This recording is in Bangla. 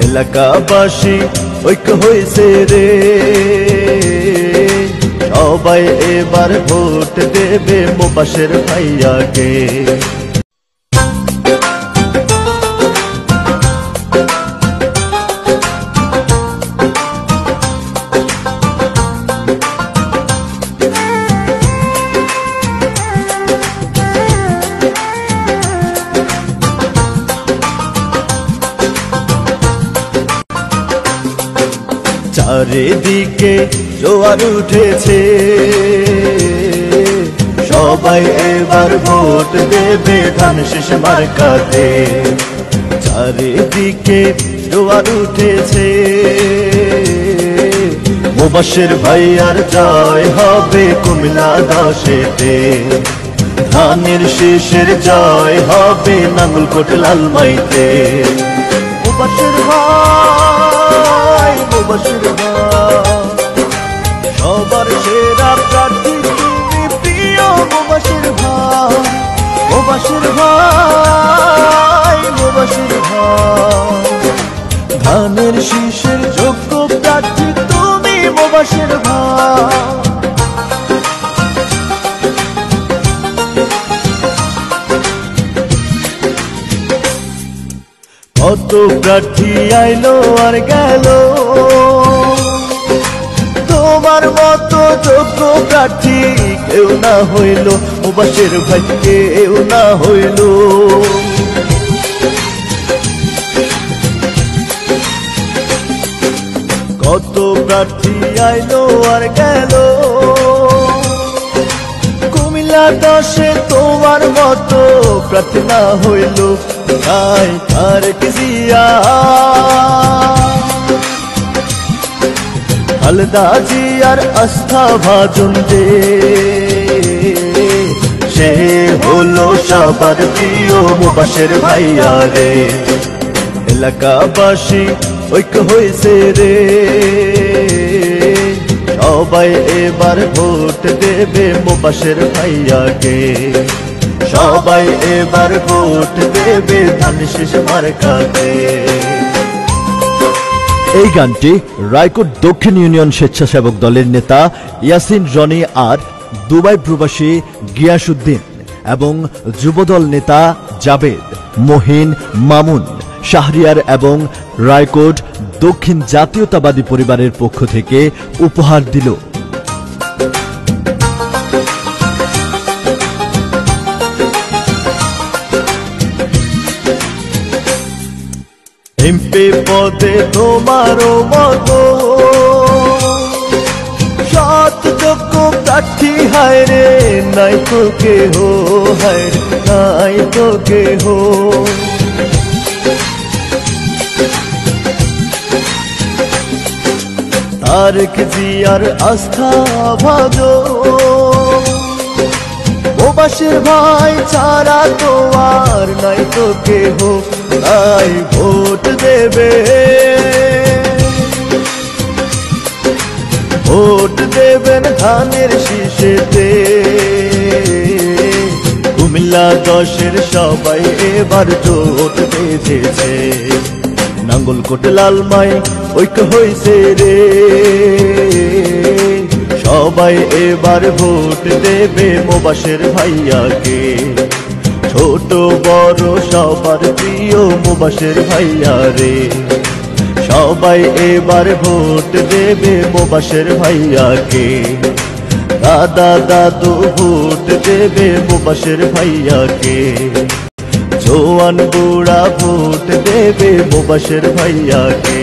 এলাকাবাসী ঐক্য হয়েছে রে, সবাই এবার ভোট দেবে মুবাশির ভাইয়াকে। চারিদিকে জোয়ার উঠেছে, সবাই এবার ভোট দেবে ধানশীষ মার্কাতে। চারিদিকে জোয়ার উঠেছে, মুবাশির ভাইয়ার জয় হবে কুমিল্লা 10-এতে। ধানের শীষের জয় হবে নাঙ্গলকোট লালমাইতে। মুবাশির ভাই, মুবাশির ভাই, সবার সেরা প্রার্থী তুমি প্রিয় মুবাশির ভাই। মুবাশির ভাই, মুবাশির ভাই, ধানের শীষের যোগ্য প্রার্থী তুমি মুবাশির ভাই। কত প্রার্থী আইলো আর গেল, তোমার মতো যোগ্য প্রার্থী কেউ না হইল মুবাশির ভাই, কেউ না হইল। কত প্রার্থী আইলো আর গেল, কুমিল্লা 10-এ তোমার মতো প্রার্থী না হইল। তাই তারেক জিয়া, খালেদা জিয়ার আস্থা ভাজন যে, সে হলো সবার প্রিয় মুবাশির ভাইয়া রে। এলাকাবাসী ঐক্য হয়েছে রে, সবাই এবার ভোট দেবে মুবাশির ভাইয়াকে। সবাই এবার ভোট দেবে ধানশীষ মার্কাতে। এই গানটি রায়কোট দক্ষিণ ইউনিয়ন স্বেচ্ছাসেবক দলের নেতা ইয়াসিন রনি আর দুবাই প্রবাসী গিয়াসউদ্দিন এবং যুবদল নেতা জাবেদ, মহিন, মামুন, শাহরিয়ার এবং রায়কোট দক্ষিণ জাতীয়তাবাদী পরিবারের পক্ষ থেকে উপহার দিল। এমপি পদে তোমারও মতো সৎ যোগ্য প্রার্থী হায় রে, নাই তো কেহ, হায় নাই তো কেহ। তারেক জিয়ার আস্থা ভাজন, মুবাশির ভাই ছাড়া তো আর নাই তো কেহ। তাই ভোট দেবে, ভোট দেবেন ধানের শীষেতে। কুমিল্লা 10-এর সবাই এবার জোট বেঁধেছে, নাঙ্গলকোট লালমাই ঐক্য হয়েছে রে। সবাই এবার ভোট দেবে মুবাশির ভাইয়াকে। ছোট বড় সবার প্রিয় মুবাশির ভাইয়া রে, সবাই এবার ভোট দেবে মুবাশির ভাইয়াকে। দাদা দাদু ভোট দেবে মুবাশির ভাইয়াকে। জওয়ান বুড়া ভোট দেবে মুবাশির ভাইয়াকে।